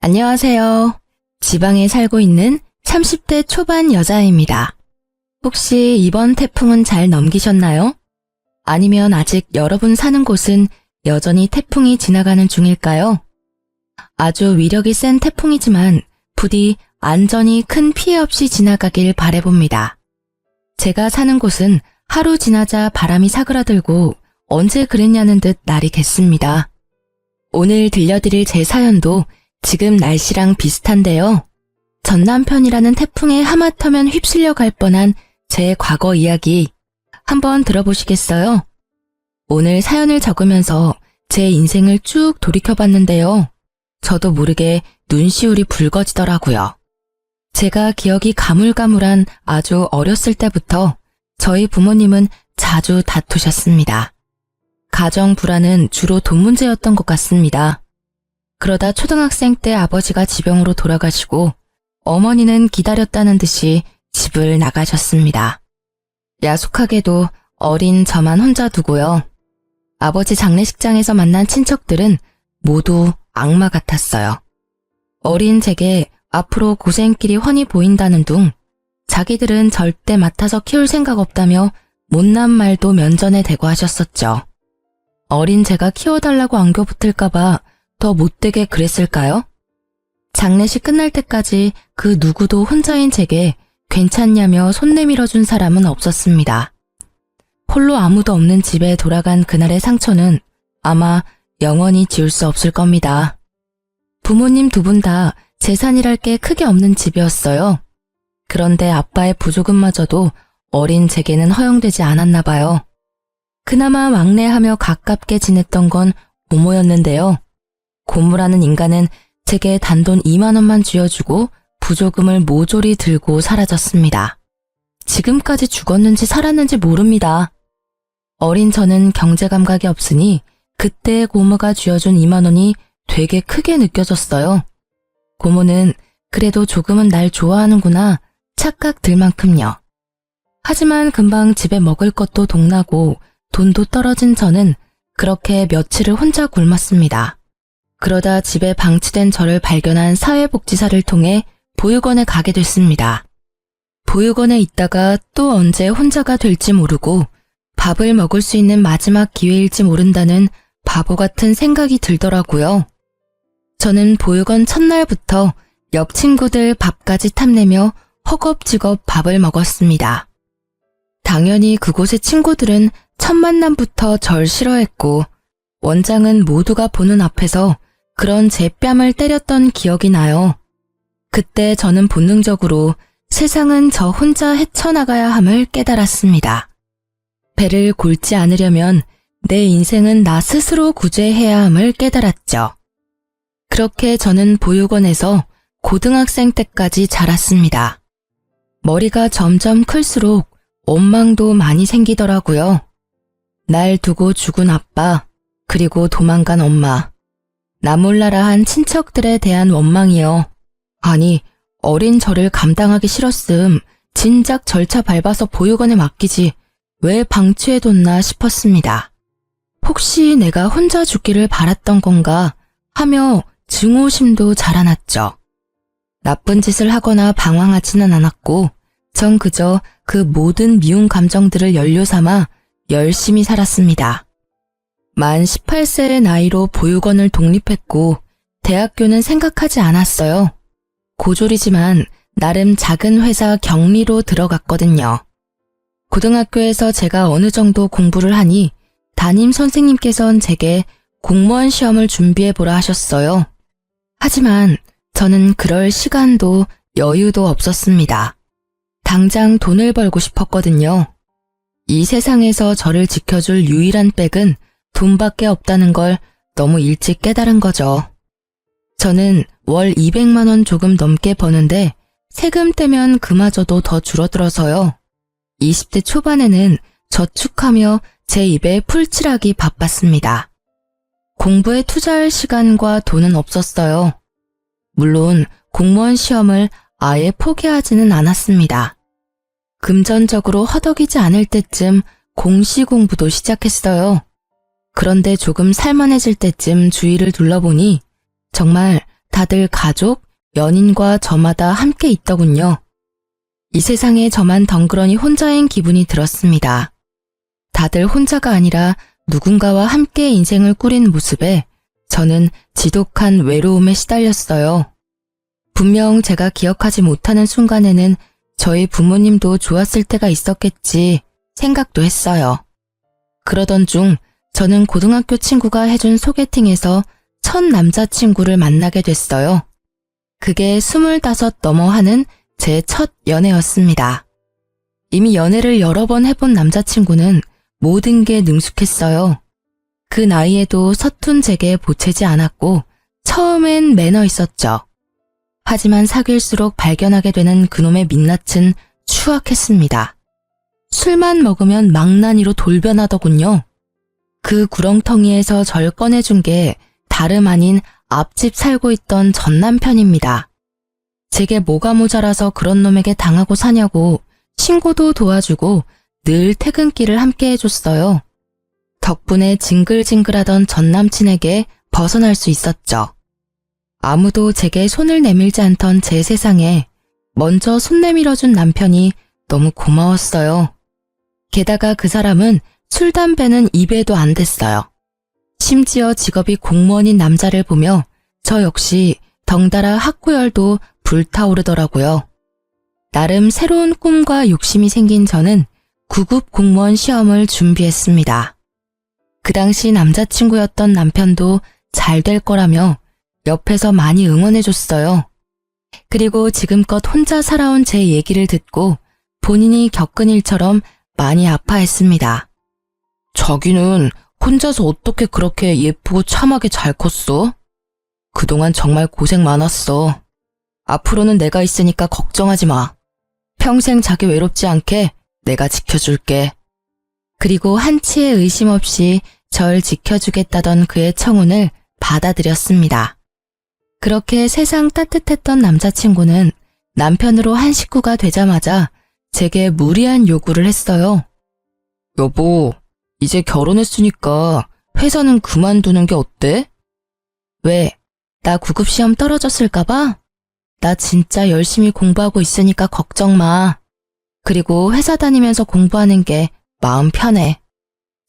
안녕하세요. 지방에 살고 있는 30대 초반 여자입니다. 혹시 이번 태풍은 잘 넘기셨나요? 아니면 아직 여러분 사는 곳은 여전히 태풍이 지나가는 중일까요? 아주 위력이 센 태풍이지만 부디 안전히 큰 피해 없이 지나가길 바라봅니다. 제가 사는 곳은 하루 지나자 바람이 사그라들고 언제 그랬냐는 듯 날이 겠습니다. 오늘 들려드릴 제 사연도 지금 날씨랑 비슷한데요. 전 남편이라는 태풍에 하마터면 휩쓸려 갈 뻔한 제 과거 이야기 한번 들어보시겠어요? 오늘 사연을 적으면서 제 인생을 쭉 돌이켜봤는데요. 저도 모르게 눈시울이 붉어지더라고요. 제가 기억이 가물가물한 아주 어렸을 때부터 저희 부모님은 자주 다투셨습니다. 가정 불화는 주로 돈 문제였던 것 같습니다. 그러다 초등학생 때 아버지가 지병으로 돌아가시고 어머니는 기다렸다는 듯이 집을 나가셨습니다. 야속하게도 어린 저만 혼자 두고요. 아버지 장례식장에서 만난 친척들은 모두 악마 같았어요. 어린 제게 앞으로 고생길이 훤히 보인다는 둥 자기들은 절대 맡아서 키울 생각 없다며 못난 말도 면전에 대고 하셨었죠. 어린 제가 키워달라고 안겨 붙을까봐 더 못되게 그랬을까요? 장례식 끝날 때까지 그 누구도 혼자인 제게 괜찮냐며 손 내밀어준 사람은 없었습니다. 홀로 아무도 없는 집에 돌아간 그날의 상처는 아마 영원히 지울 수 없을 겁니다. 부모님 두 분 다 재산이랄 게 크게 없는 집이었어요. 그런데 아빠의 부조금마저도 어린 제게는 허용되지 않았나 봐요. 그나마 막내하며 가깝게 지냈던 건 고모였는데요. 고모라는 인간은 제게 단돈 2만 원만 쥐어주고 부조금을 모조리 들고 사라졌습니다. 지금까지 죽었는지 살았는지 모릅니다. 어린 저는 경제 감각이 없으니 그때 고모가 쥐어준 2만 원이 되게 크게 느껴졌어요. 고모는 그래도 조금은 날 좋아하는구나 착각 들 만큼요. 하지만 금방 집에 먹을 것도 동나고 돈도 떨어진 저는 그렇게 며칠을 혼자 굶었습니다. 그러다 집에 방치된 저를 발견한 사회복지사를 통해 보육원에 가게 됐습니다. 보육원에 있다가 또 언제 혼자가 될지 모르고 밥을 먹을 수 있는 마지막 기회일지 모른다는 바보 같은 생각이 들더라고요. 저는 보육원 첫날부터 옆 친구들 밥까지 탐내며 허겁지겁 밥을 먹었습니다. 당연히 그곳의 친구들은 첫 만남부터 절 싫어했고 원장은 모두가 보는 앞에서 그런 제 뺨을 때렸던 기억이 나요. 그때 저는 본능적으로 세상은 저 혼자 헤쳐나가야 함을 깨달았습니다. 배를 골지 않으려면 내 인생은 나 스스로 구제해야 함을 깨달았죠. 그렇게 저는 보육원에서 고등학생 때까지 자랐습니다. 머리가 점점 클수록 원망도 많이 생기더라고요. 날 두고 죽은 아빠, 그리고 도망간 엄마, 나 몰라라 한 친척들에 대한 원망이요. 아니, 어린 저를 감당하기 싫었음 진작 절차 밟아서 보육원에 맡기지 왜 방치해뒀나 싶었습니다. 혹시 내가 혼자 죽기를 바랐던 건가 하며 증오심도 자라났죠. 나쁜 짓을 하거나 방황하지는 않았고 전 그저 그 모든 미운 감정들을 연료 삼아 열심히 살았습니다. 만 18세의 나이로 보육원을 독립했고 대학교는 생각하지 않았어요. 고졸이지만 나름 작은 회사 경리로 들어갔거든요. 고등학교에서 제가 어느 정도 공부를 하니 담임 선생님께선 제게 공무원 시험을 준비해보라 하셨어요. 하지만 저는 그럴 시간도 여유도 없었습니다. 당장 돈을 벌고 싶었거든요. 이 세상에서 저를 지켜줄 유일한 백은 돈밖에 없다는 걸 너무 일찍 깨달은 거죠. 저는 월 200만 원 조금 넘게 버는데 세금 떼면 그마저도 더 줄어들어서요. 20대 초반에는 저축하며 제 입에 풀칠하기 바빴습니다. 공부에 투자할 시간과 돈은 없었어요. 물론 공무원 시험을 아예 포기하지는 않았습니다. 금전적으로 허덕이지 않을 때쯤 공시 공부도 시작했어요. 그런데 조금 살만해질 때쯤 주위를 둘러보니 정말 다들 가족, 연인과 저마다 함께 있더군요. 이 세상에 저만 덩그러니 혼자인 기분이 들었습니다. 다들 혼자가 아니라 누군가와 함께 인생을 꾸린 모습에 저는 지독한 외로움에 시달렸어요. 분명 제가 기억하지 못하는 순간에는 저희 부모님도 좋았을 때가 있었겠지 생각도 했어요. 그러던 중 저는 고등학교 친구가 해준 소개팅에서 첫 남자친구를 만나게 됐어요. 그게 25 넘어 하는 제 첫 연애였습니다. 이미 연애를 여러 번 해본 남자친구는 모든 게 능숙했어요. 그 나이에도 서툰 제게 보채지 않았고 처음엔 매너 있었죠. 하지만 사귈수록 발견하게 되는 그놈의 민낯은 추악했습니다. 술만 먹으면 망나니로 돌변하더군요. 그 구렁텅이에서 절 꺼내준 게 다름 아닌 앞집 살고 있던 전 남편입니다. 제게 뭐가 모자라서 그런 놈에게 당하고 사냐고 신고도 도와주고 늘 퇴근길을 함께 해줬어요. 덕분에 징글징글하던 전 남친에게 벗어날 수 있었죠. 아무도 제게 손을 내밀지 않던 제 세상에 먼저 손 내밀어준 남편이 너무 고마웠어요. 게다가 그 사람은 술, 담배는 입에도 안 댔어요. 심지어 직업이 공무원인 남자를 보며 저 역시 덩달아 학구열도 불타오르더라고요. 나름 새로운 꿈과 욕심이 생긴 저는 9급 공무원 시험을 준비했습니다. 그 당시 남자친구였던 남편도 잘 될 거라며 옆에서 많이 응원해줬어요. 그리고 지금껏 혼자 살아온 제 얘기를 듣고 본인이 겪은 일처럼 많이 아파했습니다. 자기는 혼자서 어떻게 그렇게 예쁘고 참하게 잘 컸어? 그동안 정말 고생 많았어. 앞으로는 내가 있으니까 걱정하지 마. 평생 자기 외롭지 않게 내가 지켜줄게. 그리고 한치의 의심 없이 절 지켜주겠다던 그의 청혼을 받아들였습니다. 그렇게 세상 따뜻했던 남자친구는 남편으로 한 식구가 되자마자 제게 무리한 요구를 했어요. 여보, 이제 결혼했으니까 회사는 그만두는 게 어때? 왜? 나 9급 시험 떨어졌을까봐? 나 진짜 열심히 공부하고 있으니까 걱정 마. 그리고 회사 다니면서 공부하는 게 마음 편해.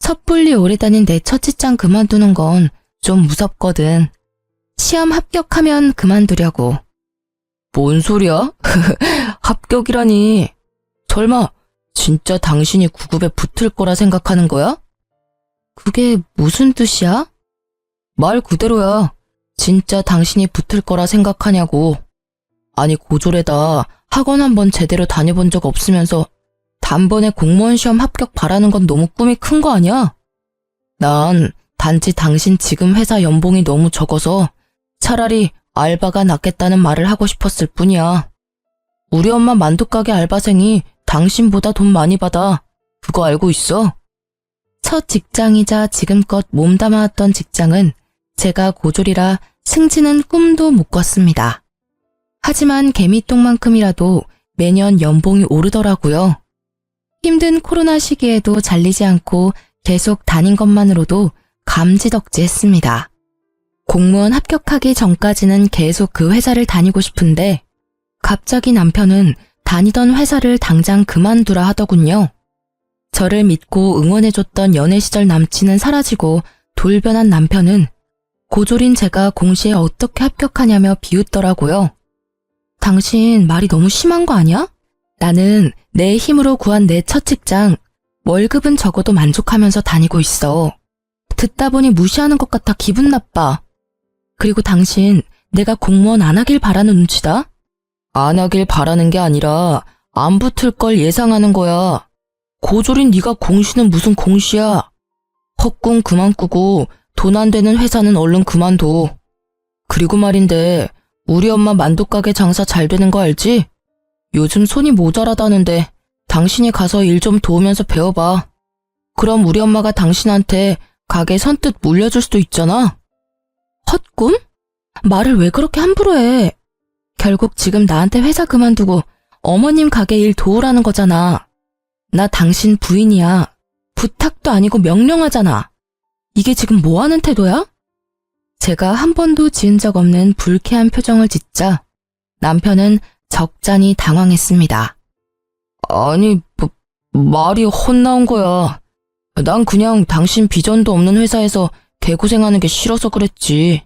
섣불리 오래 다닌 내 첫 직장 그만두는 건 좀 무섭거든. 시험 합격하면 그만두려고. 뭔 소리야? 합격이라니. 설마 진짜 당신이 9급에 붙을 거라 생각하는 거야? 그게 무슨 뜻이야? 말 그대로야. 진짜 당신이 붙을 거라 생각하냐고. 아니 고졸에다 학원 한번 제대로 다녀본 적 없으면서 단번에 공무원 시험 합격 바라는 건 너무 꿈이 큰 거 아니야? 난 단지 당신 지금 회사 연봉이 너무 적어서 차라리 알바가 낫겠다는 말을 하고 싶었을 뿐이야. 우리 엄마 만두가게 알바생이 당신보다 돈 많이 받아. 그거 알고 있어? 첫 직장이자 지금껏 몸담아왔던 직장은 제가 고졸이라 승진은 꿈도 못 꿨습니다. 하지만 개미똥만큼이라도 매년 연봉이 오르더라고요. 힘든 코로나 시기에도 잘리지 않고 계속 다닌 것만으로도 감지덕지했습니다. 공무원 합격하기 전까지는 계속 그 회사를 다니고 싶은데 갑자기 남편은 다니던 회사를 당장 그만두라 하더군요. 저를 믿고 응원해줬던 연애 시절 남친은 사라지고 돌변한 남편은 고졸인 제가 공시에 어떻게 합격하냐며 비웃더라고요. 당신 말이 너무 심한 거 아니야? 나는 내 힘으로 구한 내 첫 직장, 월급은 적어도 만족하면서 다니고 있어. 듣다 보니 무시하는 것 같아 기분 나빠. 그리고 당신 내가 공무원 안 하길 바라는 눈치다? 안 하길 바라는 게 아니라 안 붙을 걸 예상하는 거야. 고졸인 네가 공시는 무슨 공시야. 헛꿈 그만 꾸고 돈 안 되는 회사는 얼른 그만둬. 그리고 말인데 우리 엄마 만두가게 장사 잘 되는 거 알지? 요즘 손이 모자라다는데 당신이 가서 일 좀 도우면서 배워봐. 그럼 우리 엄마가 당신한테 가게 선뜻 물려줄 수도 있잖아. 헛꿈? 말을 왜 그렇게 함부로 해? 결국 지금 나한테 회사 그만두고 어머님 가게 일 도우라는 거잖아. 나 당신 부인이야. 부탁도 아니고 명령하잖아. 이게 지금 뭐 하는 태도야? 제가 한 번도 지은 적 없는 불쾌한 표정을 짓자 남편은 적잖이 당황했습니다. 아니, 말이 헛나온 거야. 난 그냥 당신 비전도 없는 회사에서 개고생하는 게 싫어서 그랬지.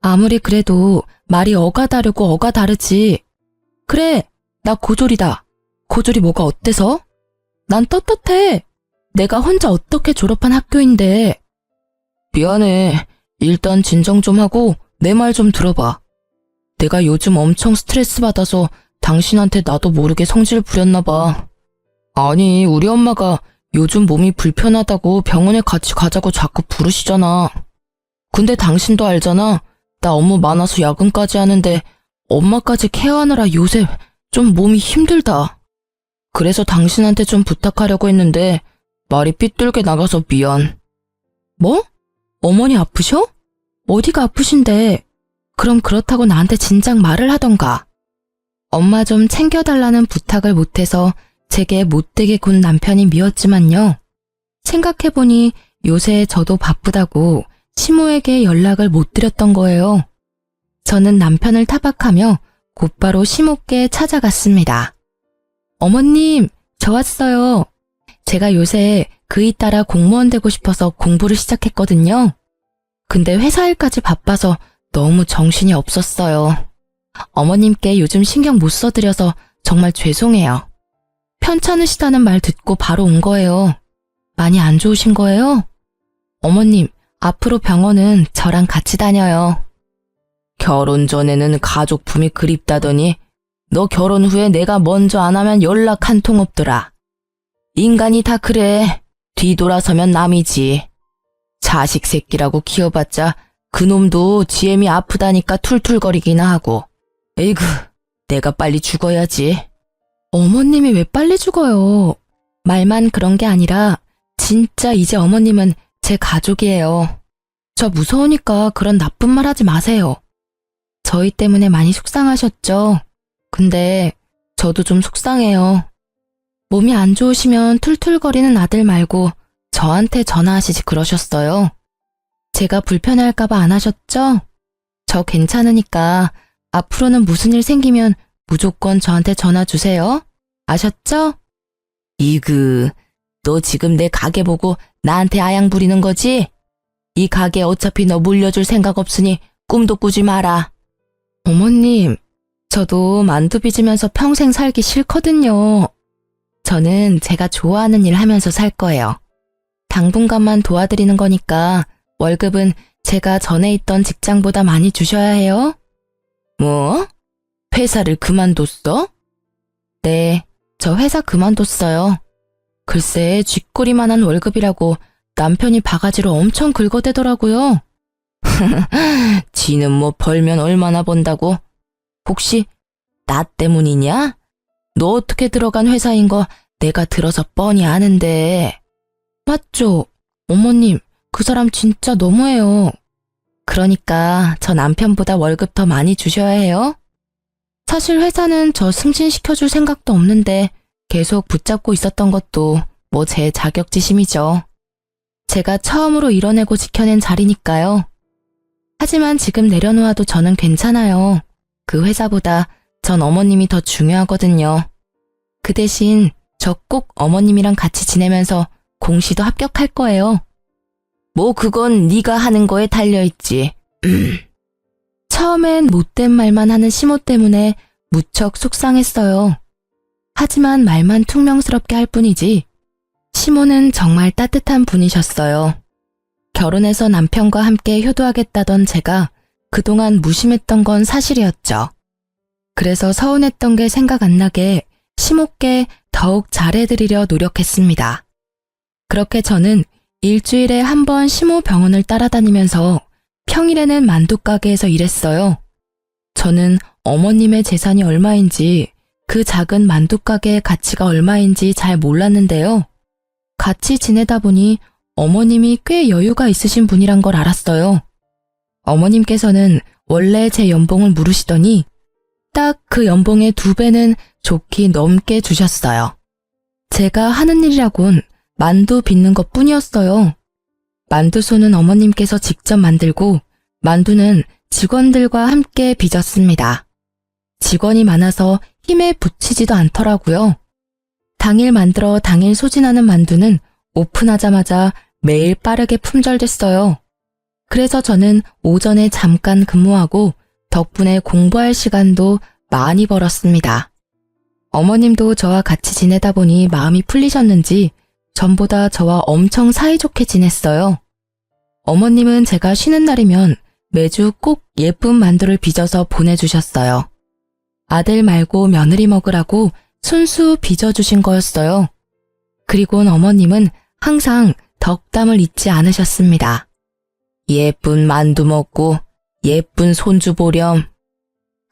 아무리 그래도 말이 어가 다르고 어가 다르지. 그래, 나 고졸이다. 고졸이 뭐가 어때서? 난 떳떳해. 내가 혼자 어떻게 졸업한 학교인데. 미안해. 일단 진정 좀 하고 내 말 좀 들어봐. 내가 요즘 엄청 스트레스 받아서 당신한테 나도 모르게 성질 부렸나 봐. 아니, 우리 엄마가 요즘 몸이 불편하다고 병원에 같이 가자고 자꾸 부르시잖아. 근데 당신도 알잖아. 나 업무 많아서 야근까지 하는데 엄마까지 케어하느라 요새 좀 몸이 힘들다. 그래서 당신한테 좀 부탁하려고 했는데 말이 삐뚤게 나가서 미안. 뭐? 어머니 아프셔? 어디가 아프신데? 그럼 그렇다고 나한테 진작 말을 하던가. 엄마 좀 챙겨달라는 부탁을 못해서 제게 못되게 군 남편이 미웠지만요. 생각해보니 요새 저도 바쁘다고 시모에게 연락을 못 드렸던 거예요. 저는 남편을 타박하며 곧바로 시모께 찾아갔습니다. 어머님, 저 왔어요. 제가 요새 그이 따라 공무원 되고 싶어서 공부를 시작했거든요. 근데 회사 일까지 바빠서 너무 정신이 없었어요. 어머님께 요즘 신경 못 써드려서 정말 죄송해요. 편찮으시다는 말 듣고 바로 온 거예요. 많이 안 좋으신 거예요? 어머님, 앞으로 병원은 저랑 같이 다녀요. 결혼 전에는 가족품이 그립다더니 너 결혼 후에 내가 먼저 안 하면 연락 한 통 없더라. 인간이 다 그래. 뒤돌아서면 남이지. 자식 새끼라고 키워봤자 그놈도 지엠이 아프다니까 툴툴거리기나 하고. 에이구, 내가 빨리 죽어야지. 어머님이 왜 빨리 죽어요? 말만 그런 게 아니라 진짜 이제 어머님은 제 가족이에요. 저 무서우니까 그런 나쁜 말 하지 마세요. 저희 때문에 많이 속상하셨죠? 근데 저도 좀 속상해요. 몸이 안 좋으시면 툴툴거리는 아들 말고 저한테 전화하시지 그러셨어요. 제가 불편할까봐 안 하셨죠? 저 괜찮으니까 앞으로는 무슨 일 생기면 무조건 저한테 전화 주세요. 아셨죠? 이그, 너 지금 내 가게 보고 나한테 아양 부리는 거지? 이 가게 어차피 너 물려줄 생각 없으니 꿈도 꾸지 마라. 어머님, 저도 만두 빚으면서 평생 살기 싫거든요. 저는 제가 좋아하는 일 하면서 살 거예요. 당분간만 도와드리는 거니까 월급은 제가 전에 있던 직장보다 많이 주셔야 해요. 뭐? 회사를 그만뒀어? 네, 저 회사 그만뒀어요. 글쎄, 쥐꼬리만한 월급이라고 남편이 바가지로 엄청 긁어대더라고요. 지는 뭐 벌면 얼마나 번다고? 혹시 나 때문이냐? 너 어떻게 들어간 회사인 거 내가 들어서 뻔히 아는데. 맞죠? 어머님, 그 사람 진짜 너무해요. 그러니까 저 남편보다 월급 더 많이 주셔야 해요. 사실 회사는 저 승진시켜줄 생각도 없는데 계속 붙잡고 있었던 것도 뭐 제 자격지심이죠. 제가 처음으로 이뤄내고 지켜낸 자리니까요. 하지만 지금 내려놓아도 저는 괜찮아요. 그 회사보다 전 어머님이 더 중요하거든요. 그 대신 저 꼭 어머님이랑 같이 지내면서 공시도 합격할 거예요. 뭐 그건 네가 하는 거에 달려있지. 처음엔 못된 말만 하는 시모 때문에 무척 속상했어요. 하지만 말만 퉁명스럽게 할 뿐이지 시모는 정말 따뜻한 분이셨어요. 결혼해서 남편과 함께 효도하겠다던 제가 그동안 무심했던 건 사실이었죠. 그래서 서운했던 게 생각 안 나게 시모께 더욱 잘해드리려 노력했습니다. 그렇게 저는 일주일에 한 번 시모 병원을 따라다니면서 평일에는 만두가게에서 일했어요. 저는 어머님의 재산이 얼마인지 그 작은 만두가게의 가치가 얼마인지 잘 몰랐는데요. 같이 지내다 보니 어머님이 꽤 여유가 있으신 분이란 걸 알았어요. 어머님께서는 원래 제 연봉을 물으시더니 딱 그 연봉의 2배는 좋게 넘게 주셨어요. 제가 하는 일이라곤 만두 빚는 것 뿐이었어요. 만두소는 어머님께서 직접 만들고 만두는 직원들과 함께 빚었습니다. 직원이 많아서 힘에 붙이지도 않더라고요. 당일 만들어 당일 소진하는 만두는 오픈하자마자 매일 빠르게 품절됐어요. 그래서 저는 오전에 잠깐 근무하고 덕분에 공부할 시간도 많이 벌었습니다. 어머님도 저와 같이 지내다 보니 마음이 풀리셨는지 전보다 저와 엄청 사이좋게 지냈어요. 어머님은 제가 쉬는 날이면 매주 꼭 예쁜 만두를 빚어서 보내주셨어요. 아들 말고 며느리 먹으라고 순수 빚어주신 거였어요. 그리곤 어머님은 항상 덕담을 잊지 않으셨습니다. 예쁜 만두 먹고 예쁜 손주 보렴.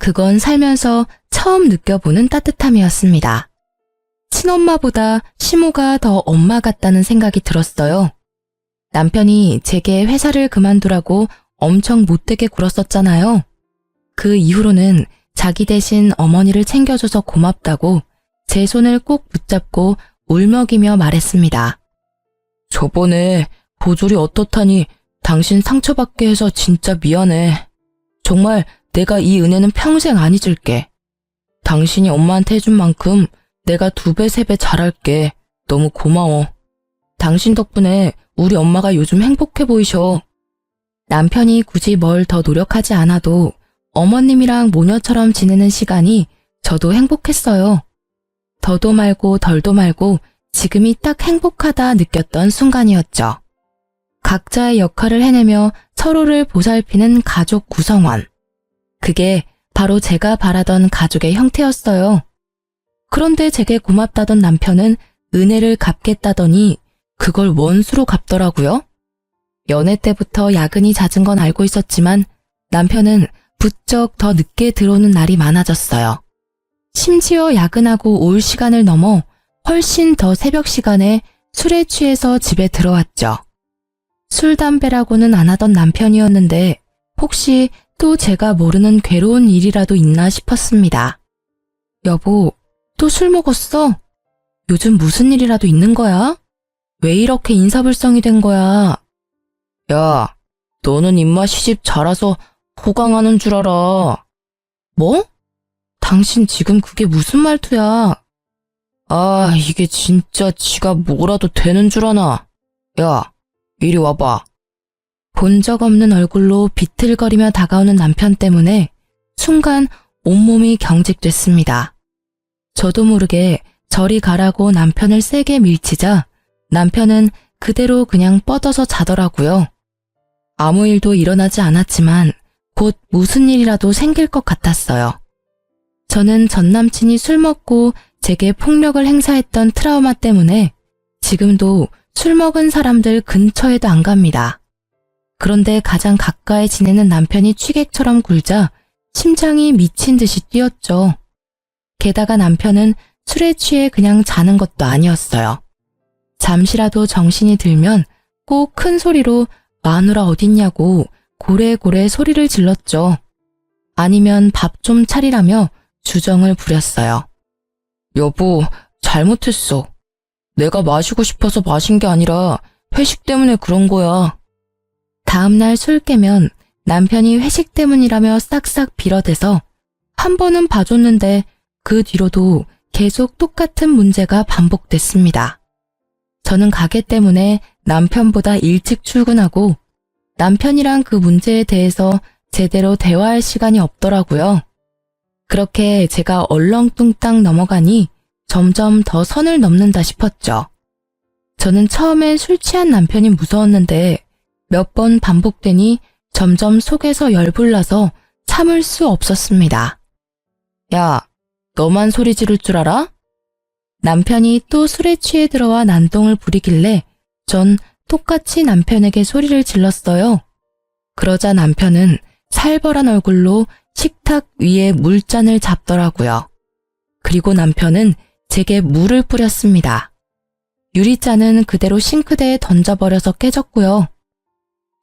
그건 살면서 처음 느껴보는 따뜻함이었습니다. 친엄마보다 시모가 더 엄마 같다는 생각이 들었어요. 남편이 제게 회사를 그만두라고 엄청 못되게 굴었었잖아요. 그 이후로는 자기 대신 어머니를 챙겨줘서 고맙다고 제 손을 꼭 붙잡고 울먹이며 말했습니다. 저번에 보조리 어떻다니 당신 상처받게 해서 진짜 미안해. 정말 내가 이 은혜는 평생 안 잊을게. 당신이 엄마한테 해준 만큼 내가 2배, 3배 잘할게. 너무 고마워. 당신 덕분에 우리 엄마가 요즘 행복해 보이셔. 남편이 굳이 뭘 더 노력하지 않아도 어머님이랑 모녀처럼 지내는 시간이 저도 행복했어요. 더도 말고 덜도 말고 지금이 딱 행복하다 느꼈던 순간이었죠. 각자의 역할을 해내며 서로를 보살피는 가족 구성원. 그게 바로 제가 바라던 가족의 형태였어요. 그런데 제게 고맙다던 남편은 은혜를 갚겠다더니 그걸 원수로 갚더라고요. 연애 때부터 야근이 잦은 건 알고 있었지만 남편은 부쩍 더 늦게 들어오는 날이 많아졌어요. 심지어 야근하고 올 시간을 넘어 훨씬 더 새벽 시간에 술에 취해서 집에 들어왔죠. 술, 담배라고는 안 하던 남편이었는데 혹시 또 제가 모르는 괴로운 일이라도 있나 싶었습니다. 여보, 또 술 먹었어? 요즘 무슨 일이라도 있는 거야? 왜 이렇게 인사불성이 된 거야? 야, 너는 임마 시집 자라서 호강하는 줄 알아. 뭐? 당신 지금 그게 무슨 말투야? 아, 이게 진짜 지가 뭐라도 되는 줄 아나? 야, 이리 와봐. 본 적 없는 얼굴로 비틀거리며 다가오는 남편 때문에 순간 온몸이 경직됐습니다. 저도 모르게 저리 가라고 남편을 세게 밀치자 남편은 그대로 그냥 뻗어서 자더라고요. 아무 일도 일어나지 않았지만 곧 무슨 일이라도 생길 것 같았어요. 저는 전 남친이 술 먹고 제게 폭력을 행사했던 트라우마 때문에 지금도 술 먹은 사람들 근처에도 안 갑니다. 그런데 가장 가까이 지내는 남편이 취객처럼 굴자 심장이 미친 듯이 뛰었죠. 게다가 남편은 술에 취해 그냥 자는 것도 아니었어요. 잠시라도 정신이 들면 꼭 큰 소리로 마누라 어딨냐고 고래고래 소리를 질렀죠. 아니면 밥 좀 차리라며 주정을 부렸어요. 여보, 잘못했어. 내가 마시고 싶어서 마신 게 아니라 회식 때문에 그런 거야. 다음날 술 깨면 남편이 회식 때문이라며 싹싹 빌어대서 한 번은 봐줬는데 그 뒤로도 계속 똑같은 문제가 반복됐습니다. 저는 가게 때문에 남편보다 일찍 출근하고 남편이랑 그 문제에 대해서 제대로 대화할 시간이 없더라고요. 그렇게 제가 얼렁뚱땅 넘어가니 점점 더 선을 넘는다 싶었죠. 저는 처음엔 술 취한 남편이 무서웠는데 몇 번 반복되니 점점 속에서 열불나서 참을 수 없었습니다. 야, 너만 소리 지를 줄 알아? 남편이 또 술에 취해 들어와 난동을 부리길래 전 똑같이 남편에게 소리를 질렀어요. 그러자 남편은 살벌한 얼굴로 식탁 위에 물잔을 잡더라고요. 그리고 남편은 제게 물을 뿌렸습니다. 유리잔은 그대로 싱크대에 던져버려서 깨졌고요.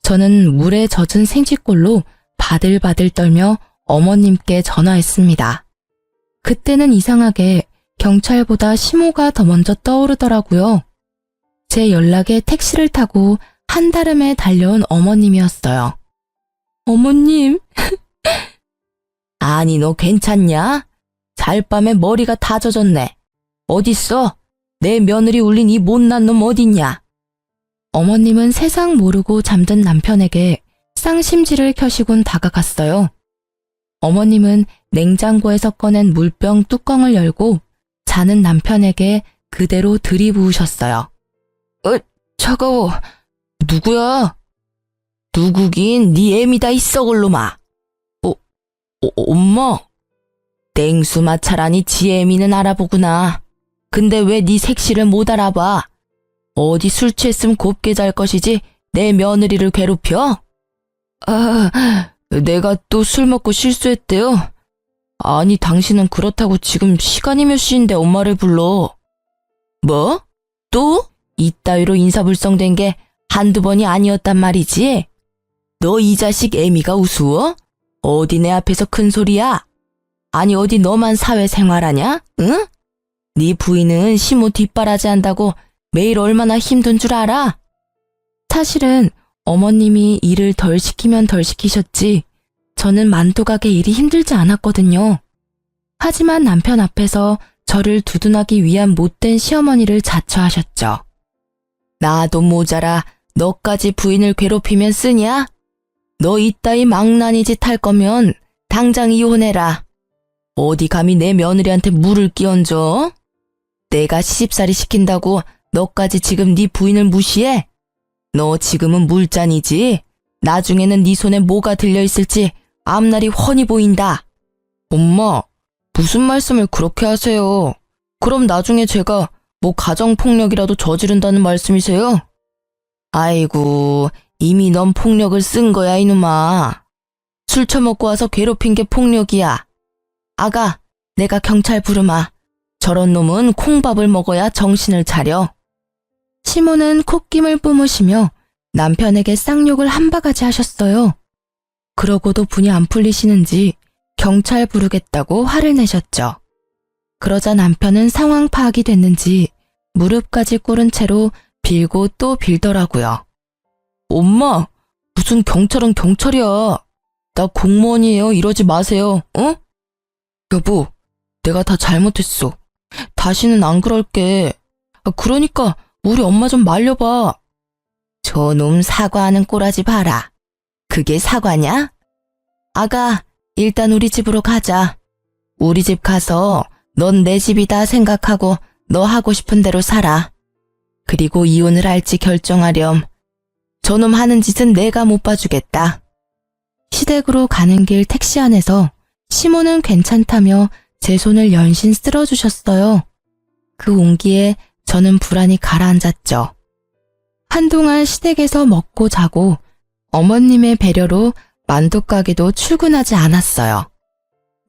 저는 물에 젖은 생쥐꼴로 바들바들 떨며 어머님께 전화했습니다. 그때는 이상하게 경찰보다 시모가 더 먼저 떠오르더라고요. 제 연락에 택시를 타고 한달음에 달려온 어머님이었어요. 어머님. 아니, 너 괜찮냐? 잘밤에 머리가 다 젖었네. 어딨어? 내 며느리 울린 이 못난 놈 어딨냐? 어머님은 세상 모르고 잠든 남편에게 쌍심지를 켜시곤 다가갔어요. 어머님은 냉장고에서 꺼낸 물병 뚜껑을 열고 자는 남편에게 그대로 들이부으셨어요. 차가워. 누구야? 누구긴 네 애미다 이 썩을 놈아. 엄마? 땡수 마찰하니 지 애미는 알아보구나. 근데 왜 네 색시를 못 알아봐? 어디 술 취했으면 곱게 잘 것이지 내 며느리를 괴롭혀? 내가 또 술 먹고 실수했대요. 아니, 당신은 그렇다고 지금 시간이 몇 시인데 엄마를 불러. 뭐? 또? 이따위로 인사불성된 게 한두 번이 아니었단 말이지? 너 이 자식 애미가 우스워? 어디 내 앞에서 큰 소리야? 아니, 어디 너만 사회생활하냐? 응? 네 부인은 시모 뒷바라지 한다고 매일 얼마나 힘든 줄 알아? 사실은 어머님이 일을 덜 시키면 덜 시키셨지 저는 만두가게 일이 힘들지 않았거든요. 하지만 남편 앞에서 저를 두둔하기 위한 못된 시어머니를 자처하셨죠. 나도 모자라 너까지 부인을 괴롭히면 쓰냐? 너 이따위 망나니 짓 할 거면 당장 이혼해라. 어디 감히 내 며느리한테 물을 끼얹어? 내가 시집살이 시킨다고 너까지 지금 네 부인을 무시해? 너 지금은 물잔이지? 나중에는 네 손에 뭐가 들려있을지 앞날이 훤히 보인다. 엄마, 무슨 말씀을 그렇게 하세요? 그럼 나중에 제가 뭐 가정폭력이라도 저지른다는 말씀이세요? 아이고, 이미 넌 폭력을 쓴 거야, 이놈아. 술 처먹고 와서 괴롭힌 게 폭력이야. 아가, 내가 경찰 부르마. 저런 놈은 콩밥을 먹어야 정신을 차려. 시모는 콧김을 뿜으시며 남편에게 쌍욕을 한 바가지 하셨어요. 그러고도 분이 안 풀리시는지 경찰 부르겠다고 화를 내셨죠. 그러자 남편은 상황 파악이 됐는지 무릎까지 꿇은 채로 빌고 또 빌더라고요. 엄마, 무슨 경찰은 경찰이야. 나 공무원이에요. 이러지 마세요. 어? 여보, 내가 다 잘못했어. 다시는 안 그럴게. 그러니까 우리 엄마 좀 말려봐. 저놈 사과하는 꼬라지 봐라. 그게 사과냐? 아가, 일단 우리 집으로 가자. 우리 집 가서 넌 내 집이다 생각하고 너 하고 싶은 대로 살아. 그리고 이혼을 할지 결정하렴. 저놈 하는 짓은 내가 못 봐주겠다. 시댁으로 가는 길 택시 안에서 시모는 괜찮다며 제 손을 연신 쓸어주셨어요. 그 온기에 저는 불안이 가라앉았죠. 한동안 시댁에서 먹고 자고 어머님의 배려로 만두가게도 출근하지 않았어요.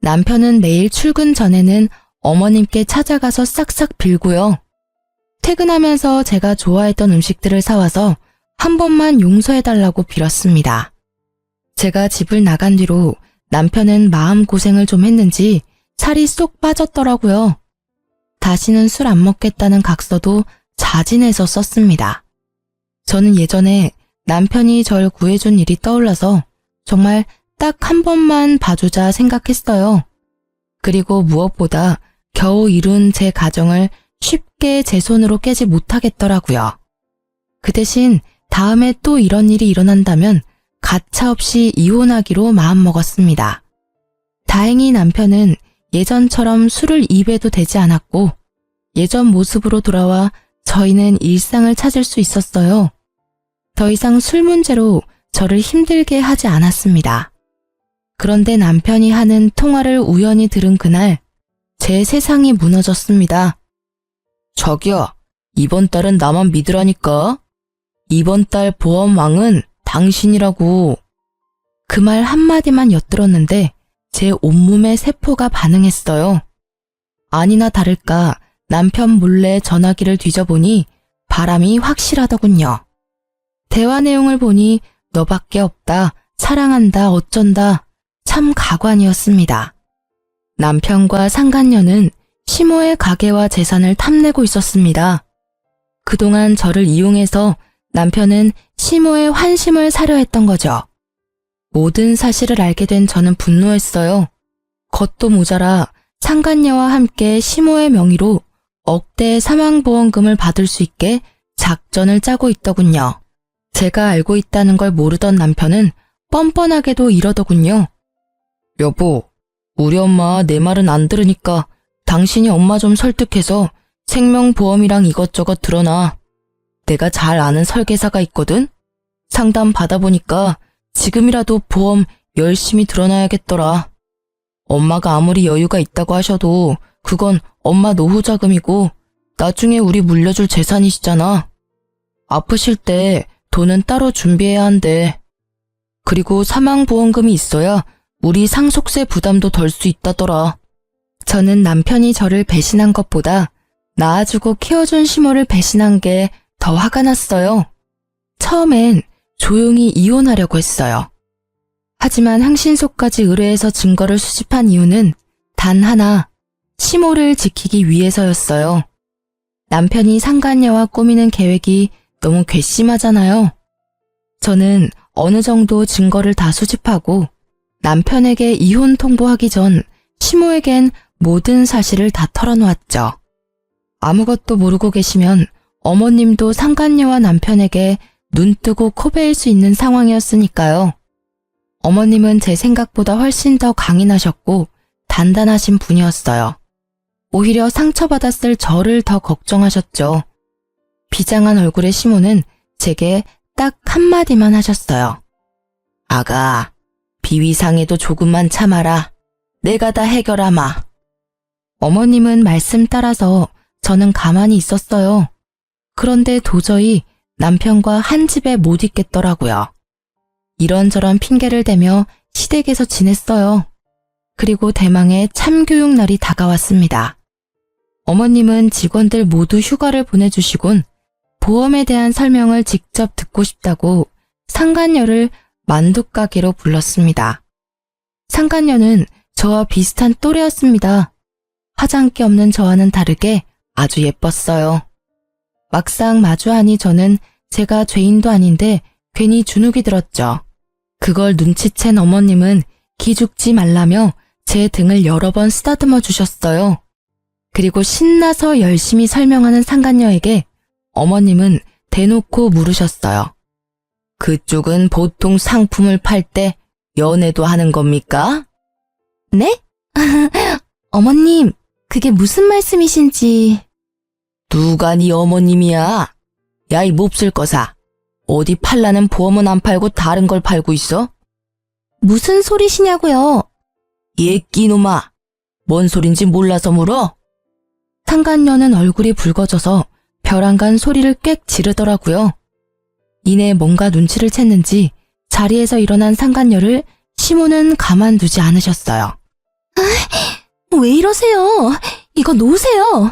남편은 매일 출근 전에는 어머님께 찾아가서 싹싹 빌고요. 퇴근하면서 제가 좋아했던 음식들을 사와서 한 번만 용서해달라고 빌었습니다. 제가 집을 나간 뒤로 남편은 마음고생을 좀 했는지 살이 쏙 빠졌더라고요. 다시는 술 안 먹겠다는 각서도 자진해서 썼습니다. 저는 예전에 남편이 절 구해준 일이 떠올라서 정말 딱 한 번만 봐주자 생각했어요. 그리고 무엇보다 겨우 이룬 제 가정을 쉽게 제 손으로 깨지 못하겠더라고요. 그 대신 다음에 또 이런 일이 일어난다면 가차없이 이혼하기로 마음먹었습니다. 다행히 남편은 예전처럼 술을 입에도 대지 않았고 예전 모습으로 돌아와 저희는 일상을 찾을 수 있었어요. 더 이상 술 문제로 저를 힘들게 하지 않았습니다. 그런데 남편이 하는 통화를 우연히 들은 그날 제 세상이 무너졌습니다. 자기야, 이번 달은 나만 믿으라니까. 이번 달 보험왕은 당신이라고. 그 말 한마디만 엿들었는데 제 온몸의 세포가 반응했어요. 아니나 다를까 남편 몰래 전화기를 뒤져보니 바람이 확실하더군요. 대화 내용을 보니 너밖에 없다, 사랑한다, 어쩐다, 참 가관이었습니다. 남편과 상간녀는 시모의 가게와 재산을 탐내고 있었습니다. 그동안 저를 이용해서 남편은 시모의 환심을 사려 했던 거죠. 모든 사실을 알게 된 저는 분노했어요. 겉도 모자라 상간녀와 함께 시모의 명의로 억대의 사망보험금을 받을 수 있게 작전을 짜고 있더군요. 제가 알고 있다는 걸 모르던 남편은 뻔뻔하게도 이러더군요. 여보, 우리 엄마 내 말은 안 들으니까 당신이 엄마 좀 설득해서 생명보험이랑 이것저것 들어놔. 내가 잘 아는 설계사가 있거든? 상담 받아보니까 지금이라도 보험 열심히 들어놔야겠더라. 엄마가 아무리 여유가 있다고 하셔도 그건 엄마 노후 자금이고 나중에 우리 물려줄 재산이시잖아. 아프실 때 돈은 따로 준비해야 한대. 그리고 사망보험금이 있어야 우리 상속세 부담도 덜 수 있다더라. 저는 남편이 저를 배신한 것보다 낳아주고 키워준 시모를 배신한 게 더 화가 났어요. 처음엔 조용히 이혼하려고 했어요. 하지만 항신소까지 의뢰해서 증거를 수집한 이유는 단 하나, 시모를 지키기 위해서였어요. 남편이 상간녀와 꾸미는 계획이 너무 괘씸하잖아요. 저는 어느 정도 증거를 다 수집하고 남편에게 이혼 통보하기 전 시모에겐 모든 사실을 다 털어놓았죠. 아무것도 모르고 계시면 어머님도 상간녀와 남편에게 눈 뜨고 코 베일 수 있는 상황이었으니까요. 어머님은 제 생각보다 훨씬 더 강인하셨고 단단하신 분이었어요. 오히려 상처받았을 저를 더 걱정하셨죠. 비장한 얼굴의 시모는 제게 딱 한마디만 하셨어요. 아가, 비위상에도 조금만 참아라. 내가 다 해결하마. 어머님은 말씀 따라서 저는 가만히 있었어요. 그런데 도저히 남편과 한 집에 못 있겠더라고요. 이런저런 핑계를 대며 시댁에서 지냈어요. 그리고 대망의 참교육 날이 다가왔습니다. 어머님은 직원들 모두 휴가를 보내주시곤 보험에 대한 설명을 직접 듣고 싶다고 상간녀를 만두가게로 불렀습니다. 상간녀는 저와 비슷한 또래였습니다. 화장기 없는 저와는 다르게 아주 예뻤어요. 막상 마주하니 저는 제가 죄인도 아닌데 괜히 주눅이 들었죠. 그걸 눈치챈 어머님은 기죽지 말라며 제 등을 여러 번 쓰다듬어 주셨어요. 그리고 신나서 열심히 설명하는 상간녀에게 어머님은 대놓고 물으셨어요. 그쪽은 보통 상품을 팔 때 연애도 하는 겁니까? 네? 어머님, 그게 무슨 말씀이신지. 누가 네 어머님이야? 야, 이 몹쓸 거사. 어디 팔라는 보험은 안 팔고 다른 걸 팔고 있어? 무슨 소리시냐고요? 얘 끼놈아. 뭔 소린지 몰라서 물어? 상간녀는 얼굴이 붉어져서 벼랑간 소리를 꽥 지르더라고요. 이내 뭔가 눈치를 챘는지 자리에서 일어난 상간녀를 시모는 가만두지 않으셨어요. 왜 이러세요? 이거 놓으세요.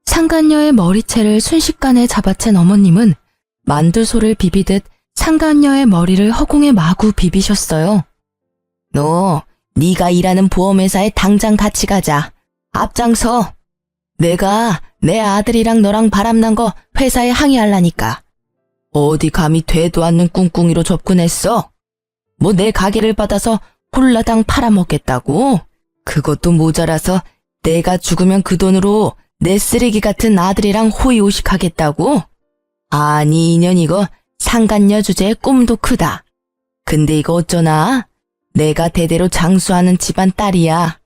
상간녀의 머리채를 순식간에 잡아챈 어머님은 만두소를 비비듯 상간녀의 머리를 허공에 마구 비비셨어요. 너, 네가 일하는 보험회사에 당장 같이 가자. 앞장서. 내가 내 아들이랑 너랑 바람난 거 회사에 항의하려니까. 어디 감히 되도 않는 꿍꿍이로 접근했어? 뭐 내 가게를 받아서 홀라당 팔아먹겠다고? 그것도 모자라서 내가 죽으면 그 돈으로 내 쓰레기 같은 아들이랑 호의호식하겠다고? 아니 인연 이거 상간녀 주제에 꿈도 크다. 근데 이거 어쩌나? 내가 대대로 장수하는 집안 딸이야.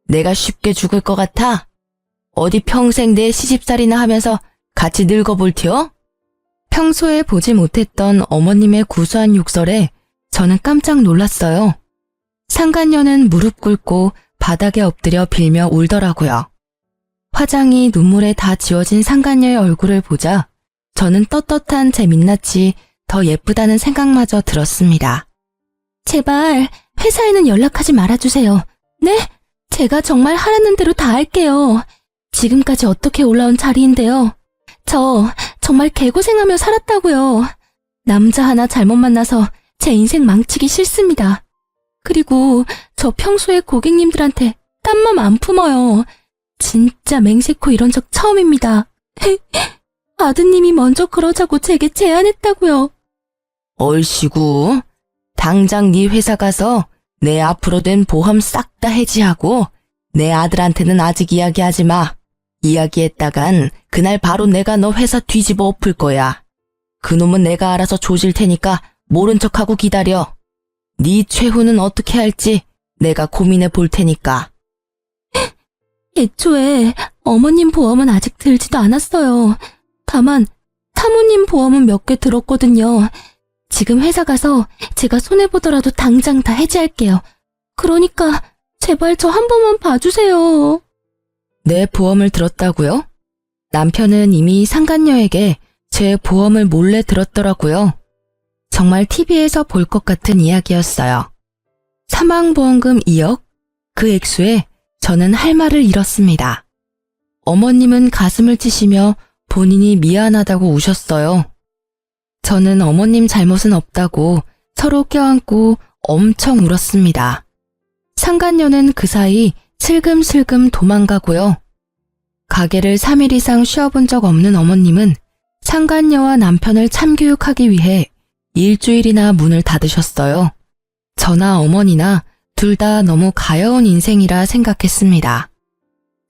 내가 쉽게 죽을 것 같아? 어디 평생 내 시집살이나 하면서 같이 늙어볼 티요? 평소에 보지 못했던 어머님의 구수한 욕설에 저는 깜짝 놀랐어요. 상간녀는 무릎 꿇고 바닥에 엎드려 빌며 울더라고요. 화장이 눈물에 다 지워진 상간녀의 얼굴을 보자 저는 떳떳한 제 민낯이 더 예쁘다는 생각마저 들었습니다. 제발 회사에는 연락하지 말아주세요. 네? 제가 정말 하라는 대로 다 할게요. 지금까지 어떻게 올라온 자리인데요. 저 정말 개고생하며 살았다고요. 남자 하나 잘못 만나서 제 인생 망치기 싫습니다. 그리고 저 평소에 고객님들한테 딴 맘 안 품어요. 진짜 맹세코 이런 적 처음입니다. 아드님이 먼저 그러자고 제게 제안했다고요. 얼씨구, 당장 네 회사 가서 내 앞으로 된 보험 싹 다 해지하고 내 아들한테는 아직 이야기하지 마. 이야기했다간 그날 바로 내가 너 회사 뒤집어 엎을 거야. 그놈은 내가 알아서 조질 테니까 모른 척하고 기다려. 네 최후는 어떻게 할지 내가 고민해 볼 테니까. 애초에 어머님 보험은 아직 들지도 않았어요. 다만 사모님 보험은 몇 개 들었거든요. 지금 회사 가서 제가 손해보더라도 당장 다 해지할게요. 그러니까 제발 저 한 번만 봐주세요. 내 보험을 들었다고요? 남편은 이미 상간녀에게 제 보험을 몰래 들었더라고요. 정말 TV에서 볼 것 같은 이야기였어요. 사망보험금 2억? 그 액수에 저는 할 말을 잃었습니다. 어머님은 가슴을 찌시며 본인이 미안하다고 우셨어요. 저는 어머님 잘못은 없다고 서로 껴안고 엄청 울었습니다. 상간녀는 그 사이 슬금슬금 도망가고요. 가게를 3일 이상 쉬어본 적 없는 어머님은 상간녀와 남편을 참교육하기 위해 일주일이나 문을 닫으셨어요. 저나 어머니나 둘 다 너무 가여운 인생이라 생각했습니다.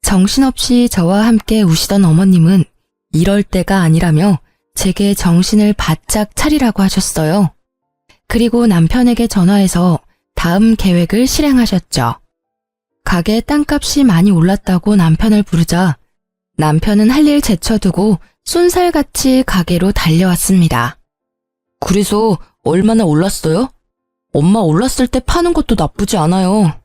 정신없이 저와 함께 우시던 어머님은 이럴 때가 아니라며 제게 정신을 바짝 차리라고 하셨어요. 그리고 남편에게 전화해서 다음 계획을 실행하셨죠. 가게 땅값이 많이 올랐다고 남편을 부르자 남편은 할 일 제쳐두고 쏜살같이 가게로 달려왔습니다. 그래서 얼마나 올랐어요? 엄마 올랐을 때 파는 것도 나쁘지 않아요.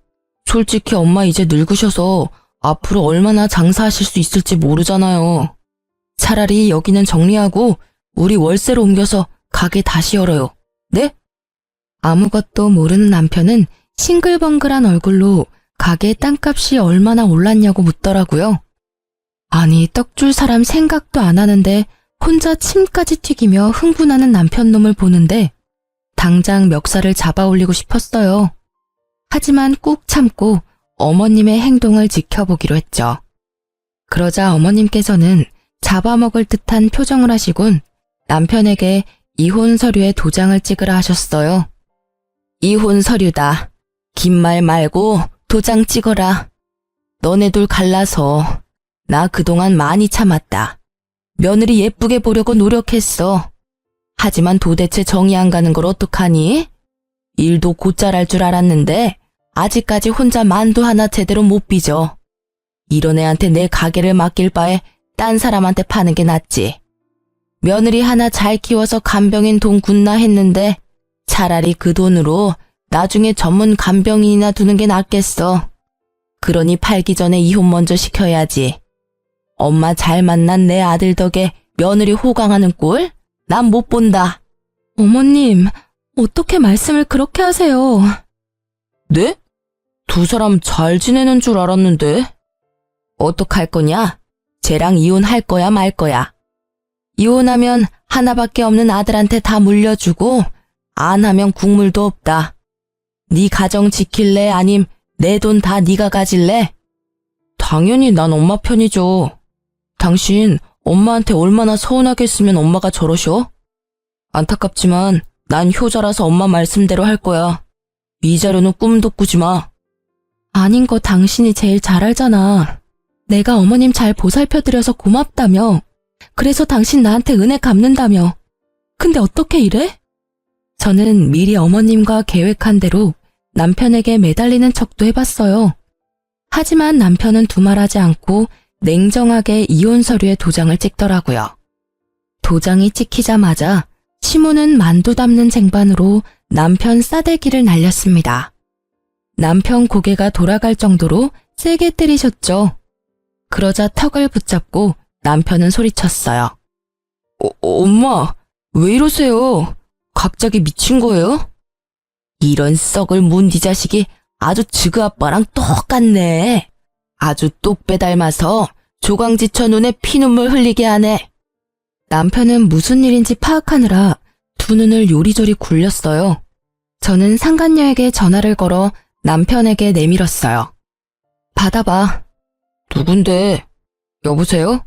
솔직히 엄마 이제 늙으셔서 앞으로 얼마나 장사하실 수 있을지 모르잖아요. 차라리 여기는 정리하고 우리 월세로 옮겨서 가게 다시 열어요. 네? 아무것도 모르는 남편은 싱글벙글한 얼굴로 가게 땅값이 얼마나 올랐냐고 묻더라고요. 아니, 떡 줄 사람 생각도 안 하는데 혼자 침까지 튀기며 흥분하는 남편 놈을 보는데 당장 멱살을 잡아 올리고 싶었어요. 하지만 꾹 참고 어머님의 행동을 지켜보기로 했죠. 그러자 어머님께서는 잡아먹을 듯한 표정을 하시곤 남편에게 이혼 서류에 도장을 찍으라 하셨어요. 이혼 서류다. 긴 말 말고 도장 찍어라. 너네 둘 갈라서 나 그동안 많이 참았다. 며느리 예쁘게 보려고 노력했어. 하지만 도대체 정이 안 가는 걸 어떡하니? 일도 곧잘 할 줄 알았는데 아직까지 혼자 만두 하나 제대로 못 빚어. 이런 애한테 내 가게를 맡길 바에 딴 사람한테 파는 게 낫지. 며느리 하나 잘 키워서 간병인 돈 굿나 했는데 차라리 그 돈으로 나중에 전문 간병인이나 두는 게 낫겠어. 그러니 팔기 전에 이혼 먼저 시켜야지. 엄마 잘 만난 내 아들 덕에 며느리 호강하는 꼴? 난 못 본다. 어머님, 어떻게 말씀을 그렇게 하세요? 네? 두 사람 잘 지내는 줄 알았는데. 어떡할 거냐? 쟤랑 이혼할 거야 말 거야. 이혼하면 하나밖에 없는 아들한테 다 물려주고 안 하면 국물도 없다. 네 가정 지킬래 아님 내 돈 다 네가 가질래? 당연히 난 엄마 편이죠. 당신 엄마한테 얼마나 서운하겠으면 엄마가 저러셔? 안타깝지만 난 효자라서 엄마 말씀대로 할 거야. 이 자료는 꿈도 꾸지 마. 아닌 거 당신이 제일 잘 알잖아. 내가 어머님 잘 보살펴드려서 고맙다며. 그래서 당신 나한테 은혜 갚는다며. 근데 어떻게 이래? 저는 미리 어머님과 계획한 대로 남편에게 매달리는 척도 해봤어요. 하지만 남편은 두말하지 않고 냉정하게 이혼 서류에 도장을 찍더라고요. 도장이 찍히자마자 시모는 만두 담는 쟁반으로 남편 싸대기를 날렸습니다. 남편 고개가 돌아갈 정도로 세게 때리셨죠. 그러자 턱을 붙잡고 남편은 소리쳤어요. 엄마, 왜 이러세요? 갑자기 미친 거예요? 이런 썩을 문디 자식이 아주 지그 아빠랑 똑같네. 아주 똑배 닮아서 조광지처 눈에 피눈물 흘리게 하네. 남편은 무슨 일인지 파악하느라 두 눈을 요리조리 굴렸어요. 저는 상간녀에게 전화를 걸어 남편에게 내밀었어요. 받아봐. 누군데? 여보세요?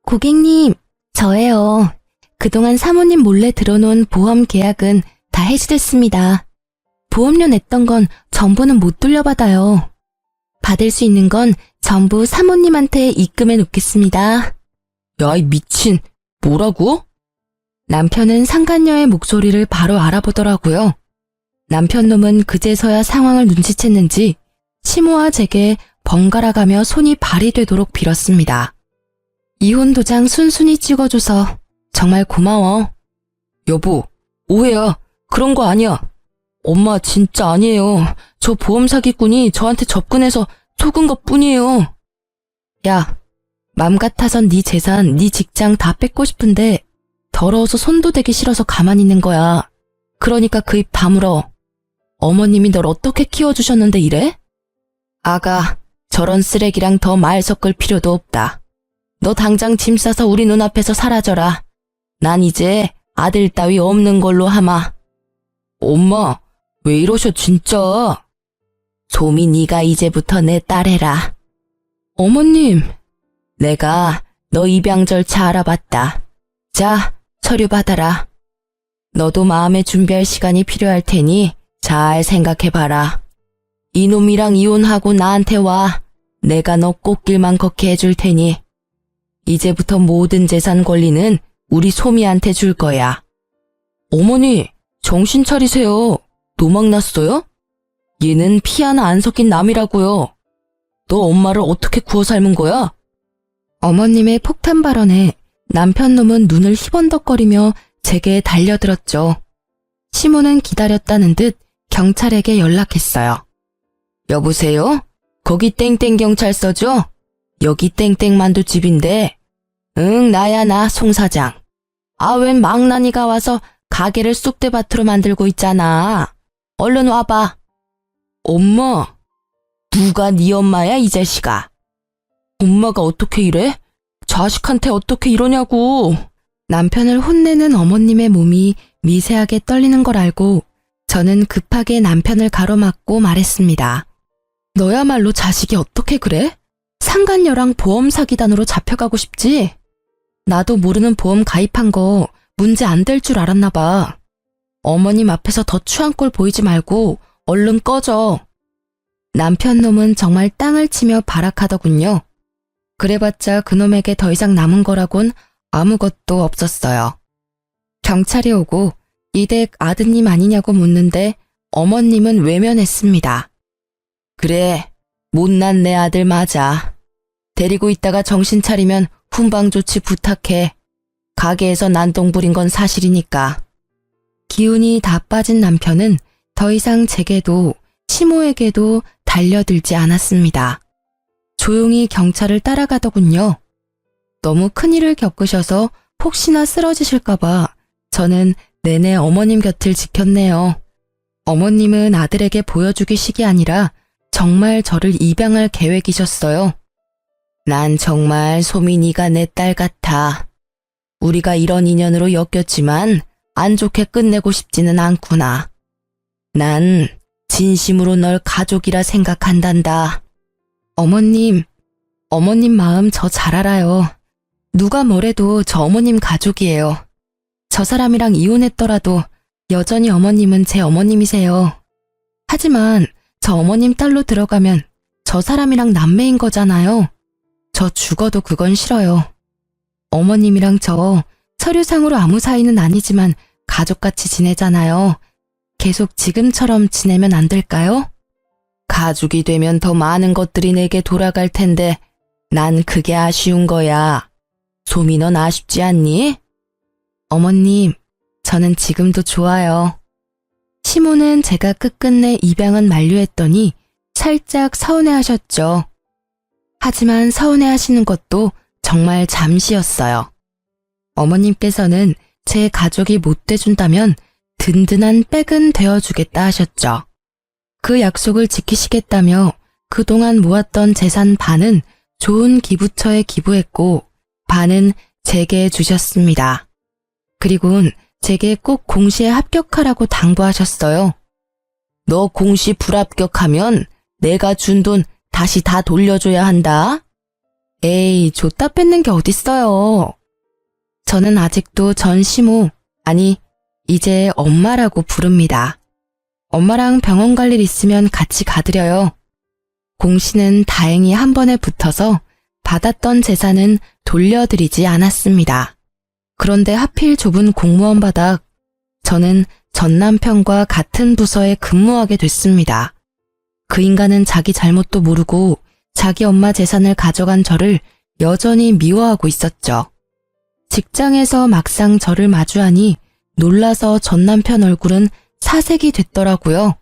고객님, 저예요. 그동안 사모님 몰래 들어놓은 보험 계약은 다 해지됐습니다. 보험료 냈던 건 전부는 못 돌려받아요. 받을 수 있는 건 전부 사모님한테 입금해 놓겠습니다. 야, 이 미친. 뭐라고? 남편은 상간녀의 목소리를 바로 알아보더라고요. 남편 놈은 그제서야 상황을 눈치챘는지 시모와 제게 번갈아가며 손이 발이 되도록 빌었습니다. 이혼 도장 순순히 찍어줘서 정말 고마워. 여보, 오해야. 그런 거 아니야. 엄마 진짜 아니에요. 저 보험 사기꾼이 저한테 접근해서 속은 것 뿐이에요. 야, 맘 같아선 네 재산, 네 직장 다 뺏고 싶은데 더러워서 손도 대기 싫어서 가만히 있는 거야. 그러니까 그 입 다물어. 어머님이 널 어떻게 키워주셨는데 이래? 아가, 저런 쓰레기랑 더 말 섞을 필요도 없다. 너 당장 짐 싸서 우리 눈앞에서 사라져라. 난 이제 아들 따위 없는 걸로 하마. 엄마, 왜 이러셔 진짜. 소미 네가 이제부터 내 딸 해라. 어머님. 내가 너 입양 절차 알아봤다. 자, 서류 받아라. 너도 마음의 준비할 시간이 필요할 테니 잘 생각해봐라. 이놈이랑 이혼하고 나한테 와. 내가 너 꽃길만 걷게 해줄 테니 이제부터 모든 재산 권리는 우리 소미한테 줄 거야. 어머니, 정신 차리세요. 노망 났어요? 얘는 피 하나 안 섞인 남이라고요. 너 엄마를 어떻게 구워 삶은 거야? 어머님의 폭탄 발언에 남편 놈은 눈을 희번덕거리며 제게 달려들었죠. 시모는 기다렸다는 듯 경찰에게 연락했어요. 여보세요? 거기 땡땡 경찰서죠? 여기 땡땡 만두집인데. 응, 나야 나 송 사장. 아, 웬 망나니가 와서 가게를 쑥대밭으로 만들고 있잖아. 얼른 와봐. 엄마. 누가 네 엄마야 이 자식아. 엄마가 어떻게 이래? 자식한테 어떻게 이러냐고. 남편을 혼내는 어머님의 몸이 미세하게 떨리는 걸 알고 저는 급하게 남편을 가로막고 말했습니다. 너야말로 자식이 어떻게 그래? 상간녀랑 보험 사기단으로 잡혀가고 싶지? 나도 모르는 보험 가입한 거 문제 안 될 줄 알았나 봐. 어머님 앞에서 더 추한 꼴 보이지 말고 얼른 꺼져. 남편 놈은 정말 땅을 치며 발악하더군요. 그래봤자 그놈에게 더 이상 남은 거라곤 아무것도 없었어요. 경찰이 오고 이댁 아드님 아니냐고 묻는데 어머님은 외면했습니다. 그래, 못난 내 아들 맞아. 데리고 있다가 정신 차리면 훈방 조치 부탁해. 가게에서 난동 부린 건 사실이니까. 기운이 다 빠진 남편은 더 이상 제게도 시모에게도 달려들지 않았습니다. 조용히 경찰을 따라가더군요. 너무 큰일을 겪으셔서 혹시나 쓰러지실까봐 저는 내내 어머님 곁을 지켰네요. 어머님은 아들에게 보여주기식이 아니라 정말 저를 입양할 계획이셨어요. 난 정말 소민이가 내 딸 같아. 우리가 이런 인연으로 엮였지만 안 좋게 끝내고 싶지는 않구나. 난 진심으로 널 가족이라 생각한단다. 어머님 마음 저 잘 알아요. 누가 뭐래도 저 어머님 가족이에요. 저 사람이랑 이혼했더라도 여전히 어머님은 제 어머님이세요. 하지만 저 어머님 딸로 들어가면 저 사람이랑 남매인 거잖아요. 저 죽어도 그건 싫어요. 어머님이랑 저 서류상으로 아무 사이는 아니지만 가족같이 지내잖아요. 계속 지금처럼 지내면 안 될까요? 가족이 되면 더 많은 것들이 내게 돌아갈 텐데 난 그게 아쉬운 거야. 소미 넌 아쉽지 않니? 어머님, 저는 지금도 좋아요. 시모는 제가 끝끝내 입양은 만류했더니 살짝 서운해하셨죠. 하지만 서운해하시는 것도 정말 잠시였어요. 어머님께서는 제 가족이 못 돼준다면 든든한 백은 되어주겠다 하셨죠. 그 약속을 지키시겠다며 그동안 모았던 재산 반은 좋은 기부처에 기부했고 반은 제게 주셨습니다. 그리고는 제게 꼭 공시에 합격하라고 당부하셨어요. 너 공시 불합격하면 내가 준 돈 다시 다 돌려줘야 한다. 에이, 줬다 뺏는 게 어딨어요. 저는 아직도 전 시모, 아니 이제 엄마라고 부릅니다. 엄마랑 병원 갈 일 있으면 같이 가드려요. 공 씨는 다행히 한 번에 붙어서 받았던 재산은 돌려드리지 않았습니다. 그런데 하필 좁은 공무원 바닥, 저는 전 남편과 같은 부서에 근무하게 됐습니다. 그 인간은 자기 잘못도 모르고 자기 엄마 재산을 가져간 저를 여전히 미워하고 있었죠. 직장에서 막상 저를 마주하니 놀라서 전 남편 얼굴은 사색이 됐더라고요.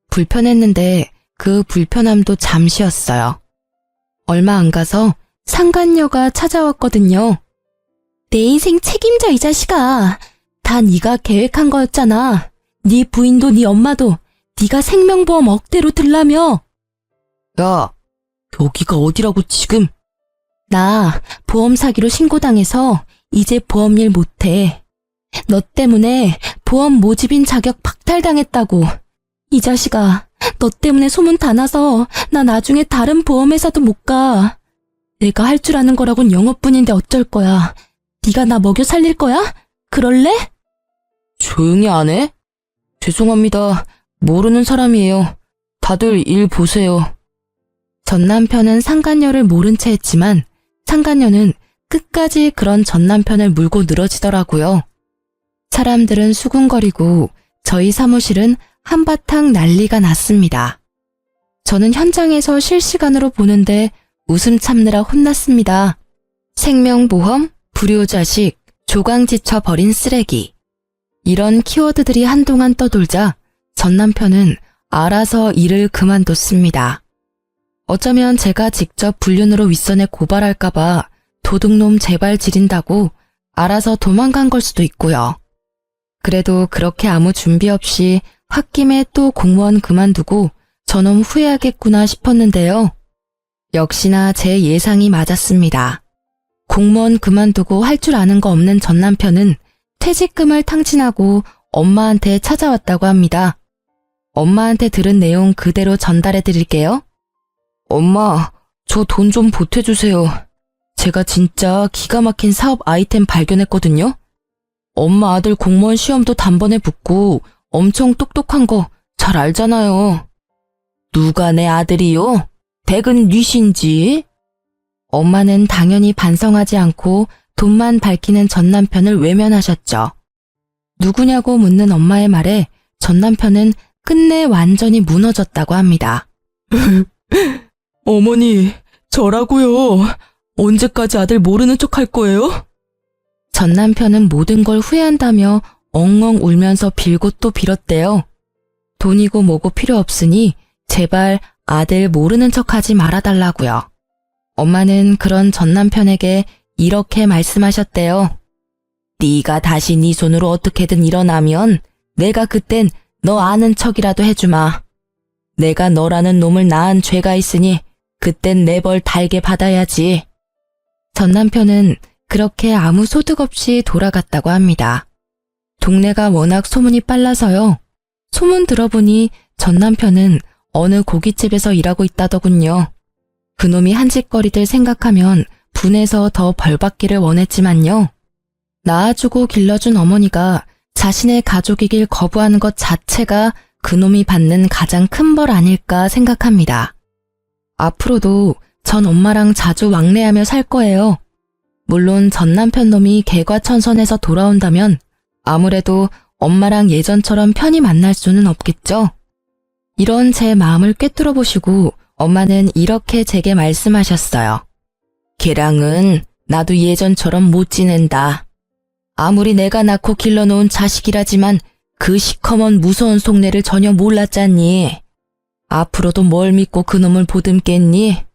불편했는데 그 불편함도 잠시였어요. 얼마 안 가서 상간녀가 찾아왔거든요. 내 인생 책임져 이 자식아. 다 네가 계획한 거였잖아. 네 부인도 네 엄마도 네가 생명보험 억대로 들라며. 야, 여기가 어디라고 지금? 나 보험 사기로 신고당해서 이제 보험일 못해. 너 때문에 보험 모집인 자격 박탈당했다고. 이 자식아, 너 때문에 소문 다 나서 나 나중에 다른 보험회사도 못 가. 내가 할 줄 아는 거라곤 영어뿐인데 어쩔 거야. 네가 나 먹여 살릴 거야? 그럴래? 조용히 안 해? 죄송합니다. 모르는 사람이에요. 다들 일 보세요. 전 남편은 상간녀를 모른 채 했지만 상간녀는 끝까지 그런 전 남편을 물고 늘어지더라고요. 사람들은 수군거리고 저희 사무실은 한바탕 난리가 났습니다. 저는 현장에서 실시간으로 보는데 웃음 참느라 혼났습니다. 생명보험, 불효자식, 조강지쳐 버린 쓰레기. 이런 키워드들이 한동안 떠돌자 전 남편은 알아서 일을 그만뒀습니다. 어쩌면 제가 직접 불륜으로 윗선에 고발할까봐 도둑놈 제발 지린다고 알아서 도망간 걸 수도 있고요. 그래도 그렇게 아무 준비 없이 홧김에 또 공무원 그만두고 저놈 후회하겠구나 싶었는데요. 역시나 제 예상이 맞았습니다. 공무원 그만두고 할 줄 아는 거 없는 전 남편은 퇴직금을 탕진하고 엄마한테 찾아왔다고 합니다. 엄마한테 들은 내용 그대로 전달해 드릴게요. 엄마, 저 돈 좀 보태주세요. 제가 진짜 기가 막힌 사업 아이템 발견했거든요. 엄마 아들 공무원 시험도 단번에 붙고 엄청 똑똑한 거 잘 알잖아요. 누가 내 아들이요? 백은 뉘신지? 엄마는 당연히 반성하지 않고 돈만 밝히는 전 남편을 외면하셨죠. 누구냐고 묻는 엄마의 말에 전 남편은 끝내 완전히 무너졌다고 합니다. 어머니, 저라고요. 언제까지 아들 모르는 척 할 거예요? 전 남편은 모든 걸 후회한다며 엉엉 울면서 빌고 또 빌었대요. 돈이고 뭐고 필요 없으니 제발 아들 모르는 척하지 말아달라고요. 엄마는 그런 전 남편에게 이렇게 말씀하셨대요. 네가 다시 네 손으로 어떻게든 일어나면 내가 그땐 너 아는 척이라도 해주마. 내가 너라는 놈을 낳은 죄가 있으니 그땐 내 벌 달게 받아야지. 전 남편은 그렇게 아무 소득 없이 돌아갔다고 합니다. 동네가 워낙 소문이 빨라서요. 소문 들어보니 전 남편은 어느 고깃집에서 일하고 있다더군요. 그놈이 한 짓거리들 생각하면 분해서 더 벌받기를 원했지만요. 낳아주고 길러준 어머니가 자신의 가족이길 거부하는 것 자체가 그놈이 받는 가장 큰 벌 아닐까 생각합니다. 앞으로도 전 엄마랑 자주 왕래하며 살 거예요. 물론 전 남편 놈이 개과천선해서 돌아온다면 아무래도 엄마랑 예전처럼 편히 만날 수는 없겠죠. 이런 제 마음을 꿰뚫어 보시고 엄마는 이렇게 제게 말씀하셨어요. 걔랑은 나도 예전처럼 못 지낸다. 아무리 내가 낳고 길러놓은 자식이라지만 그 시커먼 무서운 속내를 전혀 몰랐잖니. 앞으로도 뭘 믿고 그놈을 보듬겠니?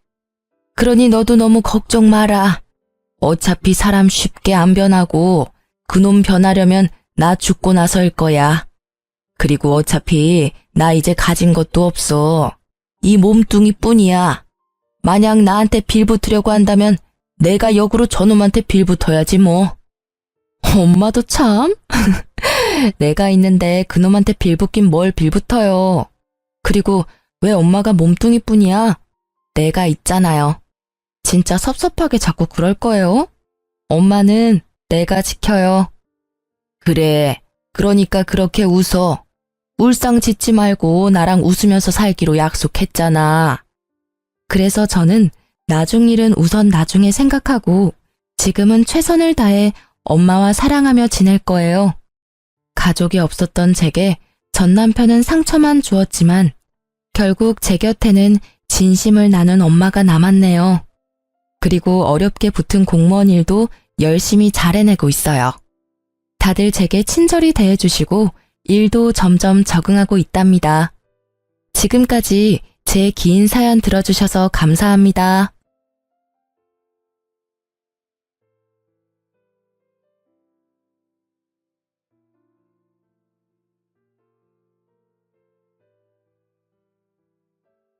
그러니 너도 너무 걱정 마라. 어차피 사람 쉽게 안 변하고 그놈 변하려면 나 죽고 나서일 거야. 그리고 어차피 나 이제 가진 것도 없어. 이 몸뚱이뿐이야. 만약 나한테 빌붙으려고 한다면 내가 역으로 저놈한테 빌붙어야지 뭐. 엄마도 참. 내가 있는데 그놈한테 빌붙긴 뭘 빌붙어요. 그리고 왜 엄마가 몸뚱이뿐이야? 내가 있잖아요. 진짜 섭섭하게 자꾸 그럴 거예요? 엄마는 내가 지켜요. 그래, 그러니까 그렇게 웃어. 울상 짓지 말고 나랑 웃으면서 살기로 약속했잖아. 그래서 저는 나중 일은 우선 나중에 생각하고 지금은 최선을 다해 엄마와 사랑하며 지낼 거예요. 가족이 없었던 제게 전 남편은 상처만 주었지만 결국 제 곁에는 진심을 나눈 엄마가 남았네요. 그리고 어렵게 붙은 공무원 일도 열심히 잘 해내고 있어요. 다들 제게 친절히 대해주시고 일도 점점 적응하고 있답니다. 지금까지 제 긴 사연 들어주셔서 감사합니다.